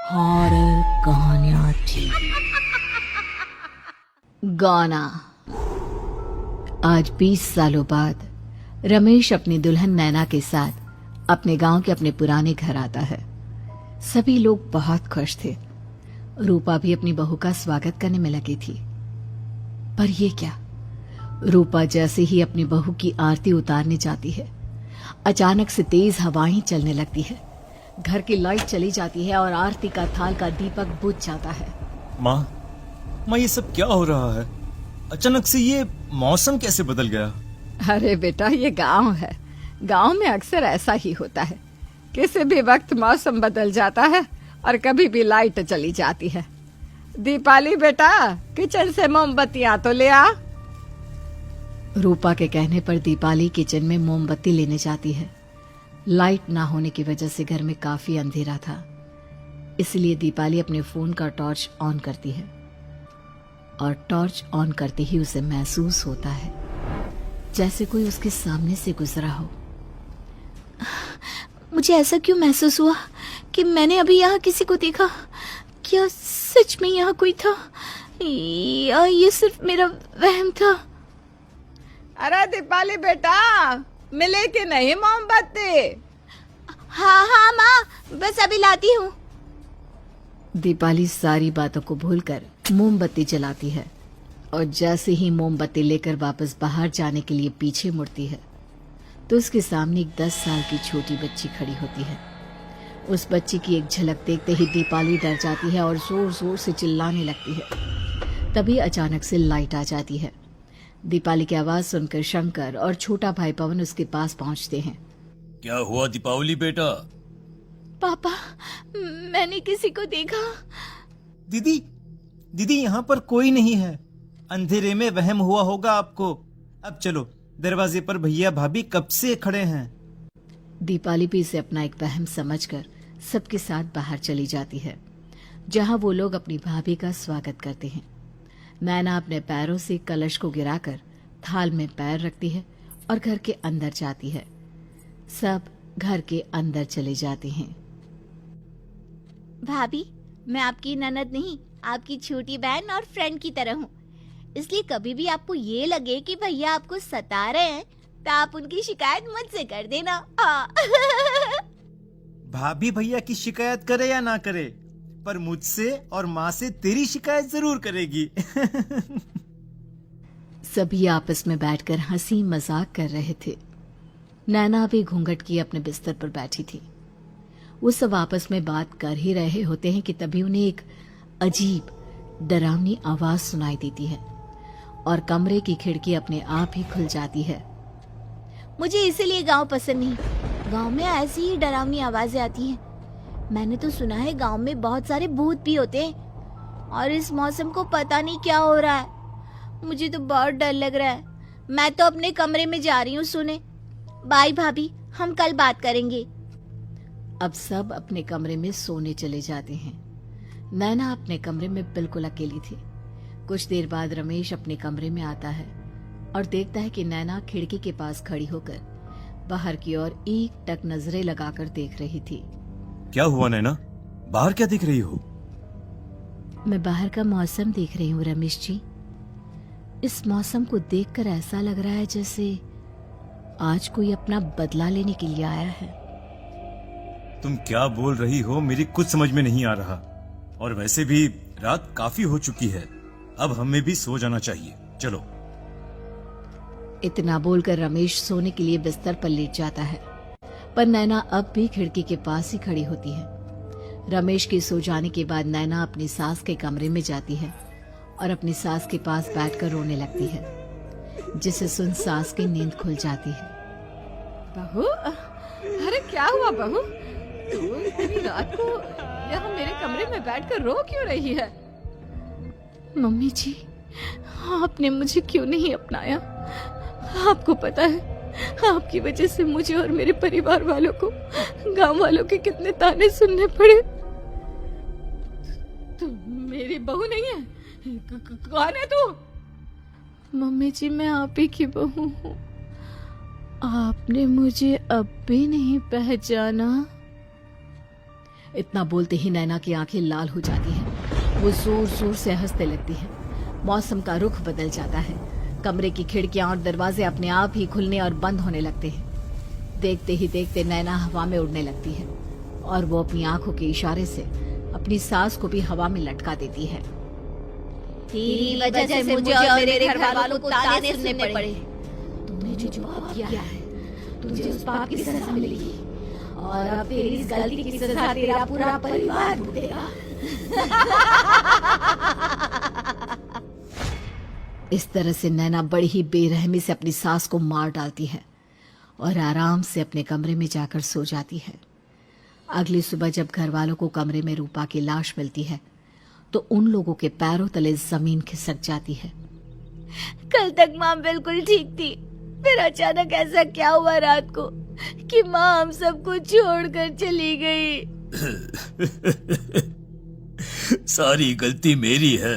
Horror कहानियां थी। गाना। आज 20 सालों बाद रमेश अपनी दुल्हन नैना के साथ अपने गांव के अपने पुराने घर आता है। सभी लोग बहुत खुश थे। रूपा भी अपनी बहू का स्वागत करने में लगी थी। पर ये क्या, रूपा जैसे ही अपनी बहू की आरती उतारने जाती है, अचानक से तेज हवाएं चलने लगती है। घर की लाइट चली जाती है और आरती का थाल का दीपक बुझ जाता है। माँ, ये सब क्या हो रहा है? अचानक से ये मौसम कैसे बदल गया? अरे बेटा, ये गांव है। गांव में अक्सर ऐसा ही होता है। किसी भी वक्त मौसम बदल जाता है और कभी भी लाइट चली जाती है। दीपाली बेटा, किचन से मोमबत्तियां तो ले आ। रूपा के कहने पर दीपाली किचन में मोमबत्ती लेने जाती है। लाइट ना होने की वजह से घर में काफी अंधेरा था, इसलिए दीपाली अपने फोन का टॉर्च ऑन करती है और टॉर्च ऑन करते ही उसे महसूस होता है जैसे कोई उसके सामने से गुजरा हो। मुझे ऐसा क्यों महसूस हुआ कि मैंने अभी यहाँ किसी को देखा? क्या सच में यहाँ कोई था या ये सिर्फ मेरा वहम था? अरे दीपाली बेटा, मिले कि नहीं मोमबत्ती? हाँ माँ, बस अभी लाती हूँ। दीपाली सारी बातों को भूलकर मोमबत्ती जलाती है और जैसे ही मोमबत्ती लेकर वापस बाहर जाने के लिए पीछे मुड़ती है तो उसके सामने एक 10 साल की छोटी बच्ची खड़ी होती है। उस बच्ची की एक झलक देखते ही दीपाली डर जाती है और जोर जोर से चिल्लाने लगती है। तभी अचानक से लाइट आ जाती है। दीपाली की आवाज सुनकर शंकर और छोटा भाई पवन उसके पास पहुंचते हैं। क्या हुआ दीपावली बेटा? पापा, मैंने किसी को देखा। दीदी यहाँ पर कोई नहीं है। अंधेरे में वहम हुआ होगा आपको। अब चलो, दरवाजे पर भैया भाभी कब से खड़े हैं। दीपाली भी इसे अपना एक वहम समझकर सबके साथ बाहर चली जाती है, जहां वो लोग अपनी भाभी का स्वागत करते हैं। नैना अपने पैरों से कलश को गिराकर थाल में पैर रखती है और घर के अंदर जाती है। सब घर के अंदर चले जाते हैं। भाभी, मैं आपकी ननद नहीं, आपकी छोटी बहन और फ्रेंड की तरह हूँ। इसलिए कभी भी आपको ये लगे कि भैया आपको सता रहे हैं तो आप उनकी शिकायत मुझसे कर देना। भाभी भैया की शिकायत करे या ना करे, पर मुझसे और माँ से तेरी शिकायत जरूर करेगी। सभी आपस में बैठकर हंसी मजाक कर रहे थे। नैना भी घूंघट किए अपने बिस्तर पर बैठी थी। वो सब आपस में बात कर ही रहे होते हैं कि तभी उन्हें एक अजीब डरावनी आवाज सुनाई देती है और कमरे की खिड़की अपने आप ही खुल जाती है। मुझे इसीलिए गांव पसंद नहीं। गांव में ऐसी ही डरावनी आवाजें आती हैं। मैंने तो सुना है गांव में बहुत सारे भूत भी होते हैं और इस मौसम को पता नहीं क्या हो रहा है। मुझे तो बहुत डर लग रहा है। मैं तो अपने कमरे में जा रही हूँ सोने। बाय भाभी, हम कल बात करेंगे। अब सब अपने कमरे में सोने चले जाते हैं। नैना अपने कमरे में बिल्कुल अकेली थी। कुछ देर बाद रमेश अपने कमरे में आता है और देखता है कि नैना खिड़की के पास खड़ी होकर बाहर की ओर एक टक नजरें लगाकर देख रही थी। क्या हुआ नैना? बाहर क्या देख रही हो? मैं बाहर का मौसम देख रही हूँ रमेश जी। इस मौसम को देखकर ऐसा लग रहा है जैसे आज कोई अपना बदला लेने के लिए आया है। तुम क्या बोल रही हो? मेरी कुछ समझ में नहीं आ रहा। और वैसे भी रात काफी हो चुकी है, अब हमें भी सो जाना चाहिए। चलो। इतना बोलकर रमेश सोने के लिए बिस्तर पर लेट जाता है, पर नैना अब भी खिड़की के पास ही खड़ी होती है। रमेश के सो जाने के बाद नैना अपनी सास के कमरे में जाती है और अपनी सास के पास बैठकर रोने लगती है, जिसे सुन सास की नींद खुल जाती है। बहू, अरे क्या हुआ बहू? तू इतनी रात को यहाँ मेरे कमरे में बैठकर रो क्यों रही है? मम्मी जी, आपने मुझे क्यों नहीं अपनाया? आपको पता है, आपकी वजह से मुझे और मेरे परिवार वालों को गांव वालों के कितने ताने सुनने पड़े। तू मेरी बहू नहीं है? कौन है तू? मम्मी जी, मैं आप ही की बहू हूँ। आपने मुझे अब भी नहीं पहचाना? इतना बोलते ही नैना की आंखें लाल हो जाती हैं। वो जोर जोर से हंसने लगती है। मौसम का रुख बदल जाता है। कमरे की खिड़कियां और दरवाजे अपने आप ही खुलने और बंद होने लगते हैं। देखते ही देखते नैना हवा में उड़ने लगती है और वो अपनी आंखों के इशारे से अपनी सांस को भी हवा में लटका देती है। तेरी वजह से मुझे और मेरे घर वालों को ताने सुनने पड़े। तूने जो पाप किया है, तुझे उस पाप की सजा मिलेगी और अब तेरी इस गलती की सजा तेरा पूरा परिवार भुगतेगा। इस तरह से नैना बड़ी ही बेरहमी से अपनी सास को मार डालती है और आराम से अपने कमरे में जाकर सो जाती है। अगली सुबह जब घर वालों को कमरे में रूपा की लाश मिलती है तो उन लोगों के पैरों तले जमीन खिसक जाती है। कल तक माँ बिल्कुल ठीक थी, फिर अचानक ऐसा क्या हुआ रात को कि माँ हम सबको छोड़कर चली गई। सारी गलती मेरी है।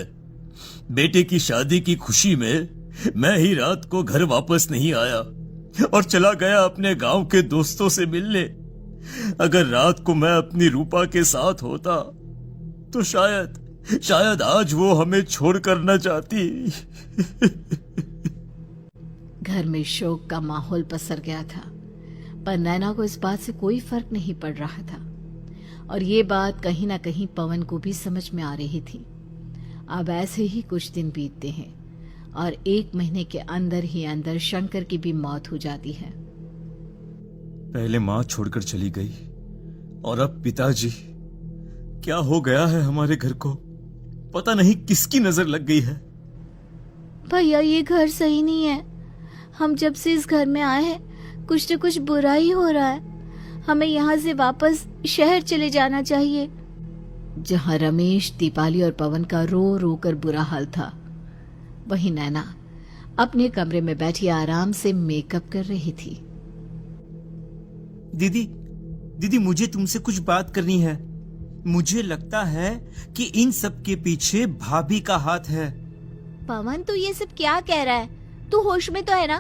बेटे की शादी की खुशी में मैं ही रात को घर वापस नहीं आया और चला गया अपने गांव के दोस्तों से मिलने। अगर रात को मैं अपनी रूपा के साथ होता तो शायद आज वो हमें छोड़कर न जाती। घर में शोक का माहौल पसर गया था, पर नैना को इस बात से कोई फर्क नहीं पड़ रहा था और ये बात कहीं ना कहीं पवन को भी समझ में आ रही थी। अब ऐसे ही कुछ दिन बीतते हैं और 1 महीने के अंदर ही अंदर शंकर की भी मौत हो जाती है। पहले माँ छोड़कर चली गई और अब पिताजी। क्या हो गया है हमारे घर को? पता नहीं किसकी नजर लग गई है। भैया ये घर सही नहीं है। हम जब से इस घर में आए हैं कुछ न कुछ बुरा ही हो रहा है। हमें यहाँ से वापस शहर चले जाना चाहिए। जहां रमेश, दीपाली और पवन का रो रो कर बुरा हाल था, वहीं नैना अपने कमरे में बैठी आराम से मेकअप कर रही थी। दीदी मुझे तुमसे कुछ बात करनी है। मुझे लगता है कि इन सब के पीछे भाभी का हाथ है। पवन तू ये सब क्या कह रहा है? तू होश में तो है ना?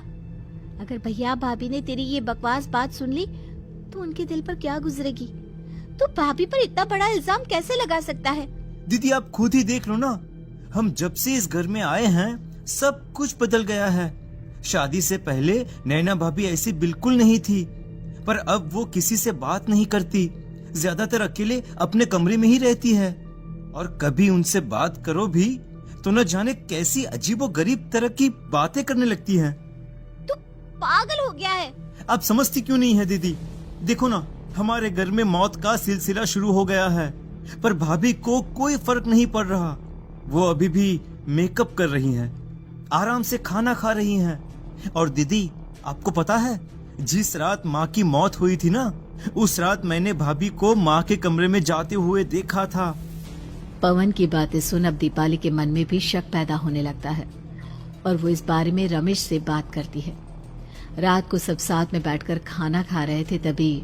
अगर भैया भाभी ने तेरी ये बकवास बात सुन ली तो उनके दिल पर क्या गुजरेगी? तू भाभी पर इतना बड़ा इल्जाम कैसे लगा सकता है? दीदी आप खुद ही देख लो ना। हम जब से इस घर में आए हैं सब कुछ बदल गया है। शादी से पहले नैना भाभी ऐसी बिल्कुल नहीं थी, पर अब वो किसी से बात नहीं करती। ज्यादातर अकेले अपने कमरे में ही रहती है और कभी उनसे बात करो भी तो न जाने कैसी अजीबोगरीब तरह की बातें करने लगती है। तू पागल हो गया है। आप समझती क्यों नहीं है दीदी? देखो ना, हमारे घर में मौत का सिलसिला शुरू हो गया है, पर भाभी को कोई फर्क नहीं पड़ रहा। वो अभी भी मेकअप कर रही हैं, आराम से खाना खा रही हैं। और दीदी आपको पता है, जिस रात माँ की मौत हुई थी ना, उस रात मैंने भाभी को माँ के कमरे में जाते हुए देखा था। पवन की बातें सुन अब दीपाली के मन में भी शक पैदा होने लगता है और वो इस बारे में रमेश से बात करती है। रात को सब साथ में बैठकर खाना खा रहे थे, तभी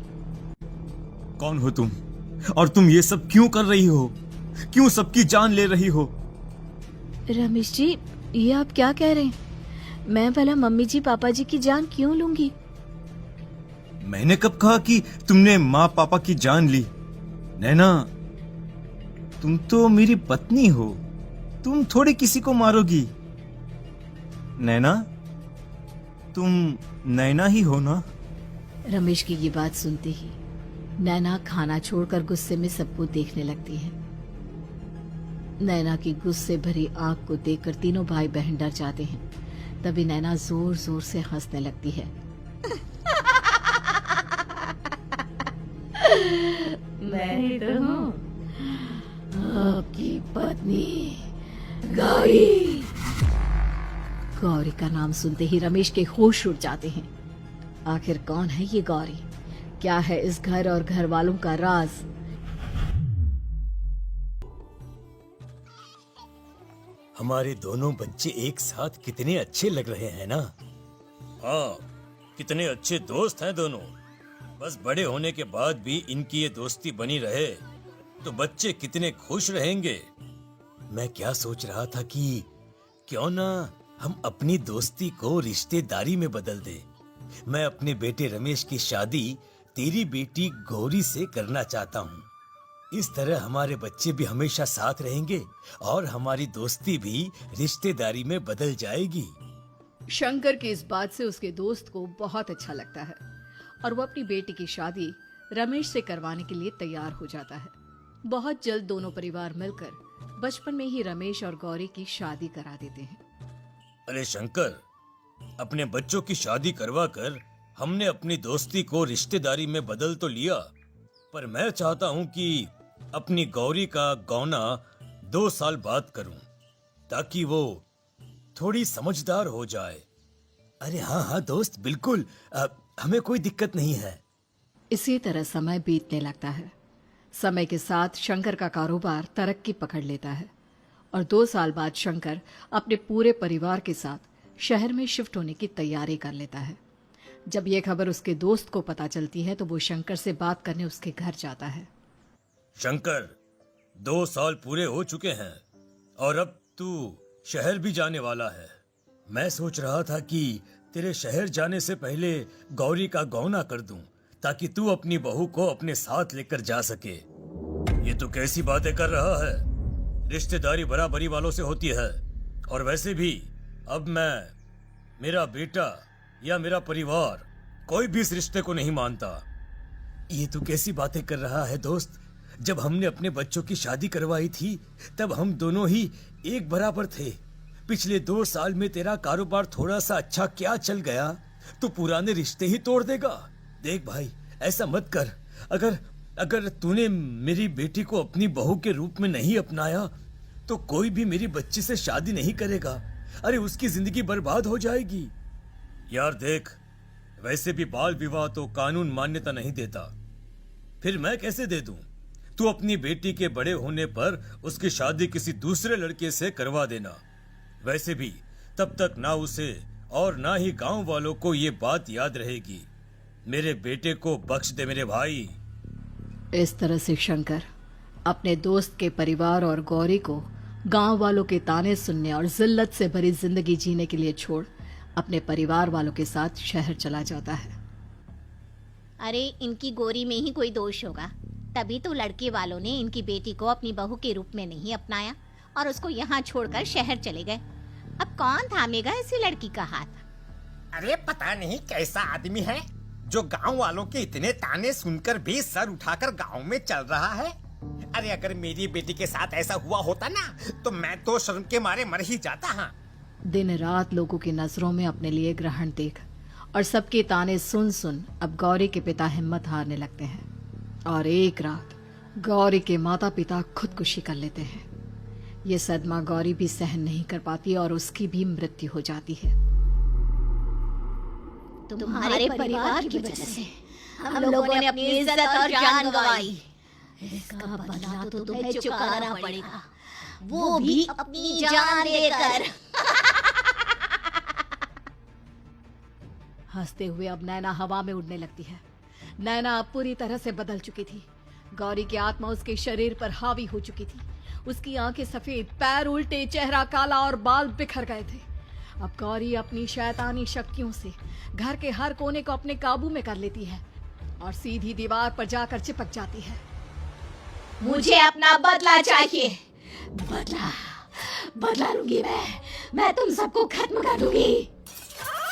कौन हो तुम और तुम ये सब क्यों कर रही हो? क्यों सबकी जान ले रही हो? रमेश जी, ये आप क्या कह रहे हैं? मैं भला मम्मी जी पापा जी की जान क्यों लूंगी? मैंने कब कहा कि तुमने माँ पापा की जान ली? नैना, तुम तो मेरी पत्नी हो, तुम थोड़ी किसी को मारोगी। नैना, तुम नैना ही हो ना? रमेश की ये बात सुनते ही नैना खाना छोड़कर गुस्से में सबको देखने लगती है। नैना की गुस्से भरी आंख को देखकर तीनों भाई बहन डर जाते हैं। तभी नैना जोर जोर से हंसने लगती है। मैं तो हूँ आपकी पत्नी गौरी। गौरी का नाम सुनते ही रमेश के होश उड़ जाते हैं। आखिर कौन है ये गौरी? क्या है इस घर और घर वालों का राज? हमारे दोनों बच्चे एक साथ कितने अच्छे लग रहे हैं ना? हाँ, कितने अच्छे दोस्त हैं दोनों। बस बड़े होने के बाद भी इनकी ये दोस्ती बनी रहे तो बच्चे कितने खुश रहेंगे। मैं क्या सोच रहा था कि क्यों ना हम अपनी दोस्ती को रिश्तेदारी में बदल दें। मैं अपने बेटे रमेश की शादी तेरी बेटी गौरी से करना चाहता हूँ। इस तरह हमारे बच्चे भी हमेशा साथ रहेंगे और हमारी दोस्ती भी रिश्तेदारी में बदल जाएगी। शंकर की इस बात से उसके दोस्त को बहुत अच्छा लगता है और वो अपनी बेटी की शादी रमेश से करवाने के लिए तैयार हो जाता है। बहुत जल्द दोनों परिवार मिलकर बचपन में ही रमेश और गौरी की शादी करा देते हैं। अरे शंकर, अपने बच्चों की शादी करवा कर हमने अपनी दोस्ती को रिश्तेदारी में बदल तो लिया, पर मैं चाहता हूँ कि अपनी गौरी का गौना 2 साल बाद करूं, ताकि वो थोड़ी समझदार हो जाए। अरे हाँ दोस्त, बिल्कुल, हमें कोई दिक्कत नहीं है। इसी तरह समय बीतने लगता है। समय के साथ शंकर का कारोबार तरक्की पकड़ लेता है और 2 साल बाद शंकर अपने पूरे परिवार के साथ शहर में शिफ्ट होने की तैयारी कर लेता है। जब यह खबर उसके दोस्त को पता चलती है तो वो शंकर से बात करने उसके घर जाता है। शंकर, 2 साल पूरे हो चुके हैं और अब तू शहर भी जाने वाला है। मैं सोच रहा था कि तेरे शहर जाने से पहले गौरी का गौना कर दूं, ताकि तू अपनी बहू को अपने साथ लेकर जा सके। ये तो कैसी बातें कर रहा है? रिश्तेदारी बराबरी वालों से होती है, और वैसे भी अब मेरा बेटा या मेरा परिवार कोई भी इस रिश्ते को नहीं मानता। ये तू कैसी बातें कर रहा है दोस्त? जब हमने अपने बच्चों की शादी करवाई थी तब हम दोनों ही एक बराबर थे। पिछले 2 साल में तेरा कारोबार थोड़ा सा अच्छा क्या चल गया तो पुराने रिश्ते ही तोड़ देगा। देख भाई, ऐसा मत कर। अगर तूने मेरी बेटी को अपनी बहू के रूप में नहीं अपनाया तो कोई भी मेरी बच्ची से शादी नहीं करेगा। अरे उसकी जिंदगी बर्बाद हो जाएगी। यार देख, वैसे भी बाल विवाह तो कानून मान्यता नहीं देता, फिर मैं कैसे दे दूं? तू अपनी बेटी के बड़े होने पर उसकी शादी किसी दूसरे लड़के से करवा देना। वैसे भी तब तक ना उसे और ना ही गांव वालों को ये बात याद रहेगी। मेरे बेटे को बख्श दे मेरे भाई। इस तरह से शंकर अपने दोस्त के परिवार और गौरी को गांव वालों के ताने सुनने और जिल्लत से भरी जिंदगी जीने के लिए छोड़ अपने परिवार वालों के साथ शहर चला जाता है। अरे इनकी गोरी में ही कोई दोष होगा, तभी तो लड़के वालों ने इनकी बेटी को अपनी बहू के रूप में नहीं अपनाया और उसको यहाँ छोड़कर शहर चले गए। अब कौन थामेगा ऐसी लड़की का हाथ? अरे पता नहीं कैसा आदमी है जो गांव वालों के इतने ताने सुनकर भी सर उठाकर गांव में चल रहा है। अरे अगर मेरी बेटी के साथ ऐसा हुआ होता ना तो मैं तो शर्म के मारे मर ही जाता। हाँ, दिन रात लोगों की नजरों में अपने लिए ग्रहण देख और सबके ताने सुन सुन अब गौरी के पिता हिम्मत हारने लगते हैं और एक रात गौरी के माता पिता खुदकुशी कर लेते हैं। ये सदमा गौरी भी सहन नहीं कर पाती और उसकी भी मृत्यु हो जाती है। तुम्हारे परिवार की वजह से हम लोगों ने अपनी इज्जत और जान गंवाई। इसका बदला तो तुम्हें चुकाना पड़ेगा, वो भी अपनी जान देकर। हंसते हुए अब नैना हवा में उड़ने लगती है। नैना अब पूरी तरह से बदल चुकी थी। गौरी की आत्मा उसके शरीर पर हावी हो चुकी थी। उसकी आंखें सफेद, पैर उल्टे, चेहरा काला और बाल बिखर गए थे। अब गौरी अपनी शैतानी शक्तियों से घर के हर कोने को अपने काबू में कर लेती है और सीधी दीवार पर जाकर चिपक जाती है। मुझे अपना बदला चाहिए। बदला लूंगी मैं तुम सबको खत्म कर दूंगी।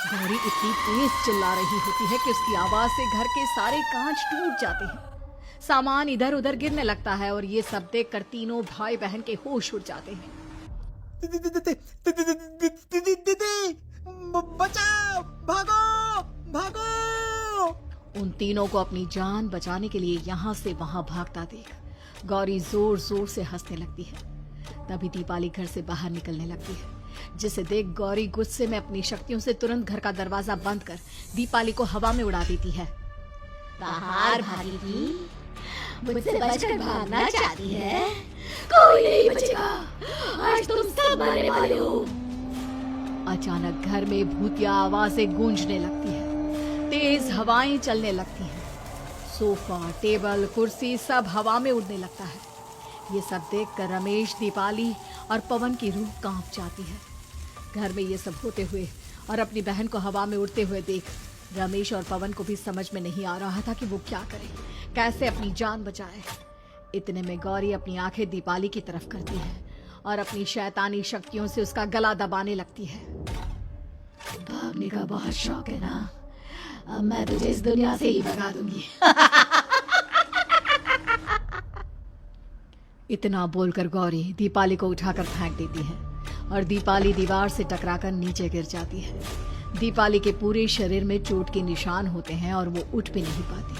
गौरी इतनी तेज चिल्ला रही होती है कि उसकी आवाज से घर के सारे कांच टूट जाते हैं। सामान इधर उधर गिरने लगता है और ये सब देखकर तीनों भाई बहन के होश उड़ जाते हैं। बचाओ, भागो भागो। उन तीनों को अपनी जान बचाने के लिए यहाँ से वहां भागता देख गौरी जोर जोर से हंसने लगती है। तभी दीपाली घर से बाहर निकलने लगती है, जिसे देख गौरी गुस्से में अपनी शक्तियों से तुरंत घर का दरवाजा बंद कर दीपाली को हवा में उड़ा देती है। बाहर भागी थी, मुझसे बचकर भागना चाहती है? कोई नहीं बचेगा, आज तुम सब मरने वाले हो। अचानक घर में भूतिया आवाजें गूंजने लगती है, तेज हवाएं चलने लगती हैं। सोफा, टेबल, कुर्सी सब हवा में उड़ने लगता है। ये सब देखकर रमेश, दीपाली और पवन की रूह कांप जाती है। घर में ये सब होते हुए और अपनी बहन को हवा में उड़ते हुए देख रमेश और पवन को भी समझ में नहीं आ रहा था कि वो क्या करे, कैसे अपनी जान बचाए। इतने में गौरी अपनी आंखें दीपाली की तरफ करती है और अपनी शैतानी शक्तियों से उसका गला दबाने लगती है। भागने का बहुत शौक है ना, अब मैं तुझे इस दुनिया से ही भगा दूंगी। इतना बोलकर गौरी दीपाली को उठाकर फेंक देती है और दीपाली दीवार से टकराकर नीचे गिर जाती है। दीपाली के पूरे शरीर में चोट के निशान होते हैं और वो उठ भी नहीं पाती।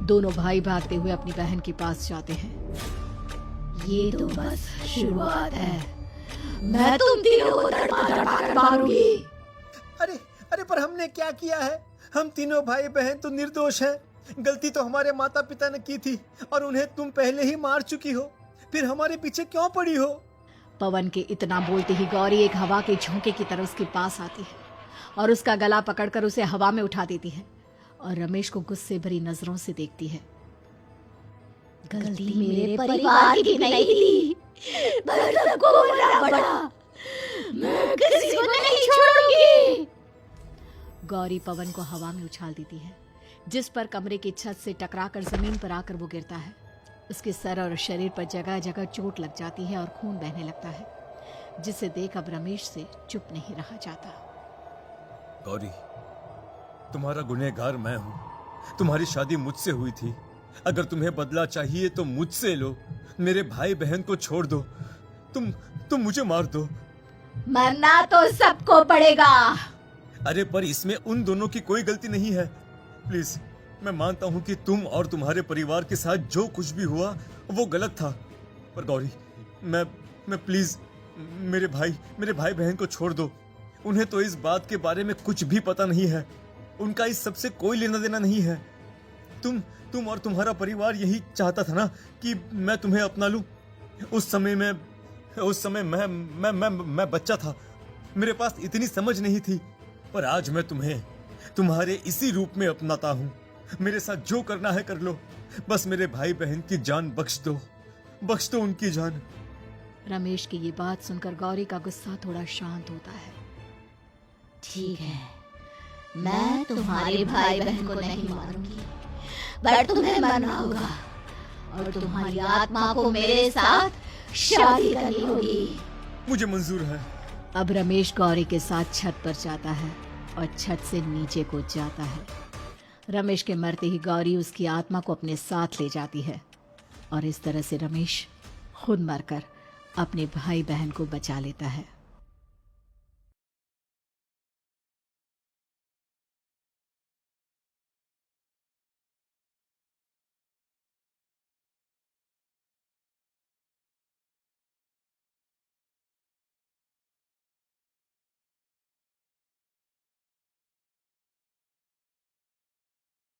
दोनों भाई भागते हुए अपनी बहन के पास जाते हैं। ये तो बस शुरुआत है, मैं तुम तीनों को तड़पा कर मारूंगी। अरे अरे, पर हमने क्या किया है? हम तीनों भाई बहन तो निर्दोष हैं। गलती तो हमारे माता पिता ने की थी और उन्हें तुम पहले ही मार चुकी हो, फिर हमारे पीछे क्यों पड़ी हो? पवन के इतना बोलते ही गौरी एक हवा के झोंके की तरह उसके पास आती है और उसका गला पकड़कर उसे हवा में उठा देती है और रमेश को गुस्से भरी नजरों से देखती है। गलती मेरे परिवार की नहीं थी, पर सबको मरना पड़ा। मैं किसी को नहीं छोड़ूंगी। गौरी पवन को हवा में उछाल देती है, जिस पर कमरे की छत से टकराकर जमीन पर आकर वो गिरता है। उसके सर और शरीर पर जगह जगह चोट लग जाती है और खून बहने लगता है, जिसे देख अब रमेश से चुप नहीं रहा जाता। गौरी, तुम्हारा गुनहगार मैं हूँ। तुम्हारी शादी मुझसे हुई थी। अगर तुम्हें बदला चाहिए तो मुझसे लो। मेरे भाई बहन को छोड़ दो। तुम मुझे मार दो। मरना तो सबको पड़ेगा। अरे पर इसमें उन दोनों की कोई गलती नहीं है। प्लीज, मैं मानता हूँ कि तुम और तुम्हारे परिवार के साथ जो कुछ भी हुआ वो गलत था, पर गौरी, मैं प्लीज मेरे भाई बहन को छोड़ दो। उन्हें तो इस बात के बारे में कुछ भी पता नहीं है। उनका इस सबसे कोई लेना देना नहीं है। तुम और तुम्हारा परिवार यही चाहता था ना कि मैं तुम्हें अपना लूं। उस समय मैं बच्चा था। मेरे पास इतनी समझ नहीं थी, पर आज मैं तुम्हें तुम्हारे इसी रूप में अपनाता हूँ। मेरे साथ जो करना है कर लो, बस मेरे भाई बहन की जान बख्श दो उनकी जान। रमेश की ये बात सुनकर गौरी का गुस्सा थोड़ा शांत होता है। ठीक है, मैं तुम्हारे भाई बहन को नहीं मारूंगी, पर तुम्हें मरना होगा और तुम्हारी आत्मा को मेरे साथ शादी करनी होगी। मुझे मंजूर है। अब रमेश गौरी के साथ छत पर जाता है और छत से नीचे को जाता है। रमेश के मरते ही गौरी उसकी आत्मा को अपने साथ ले जाती है और इस तरह से रमेश खुद मरकर अपने भाई बहन को बचा लेता है।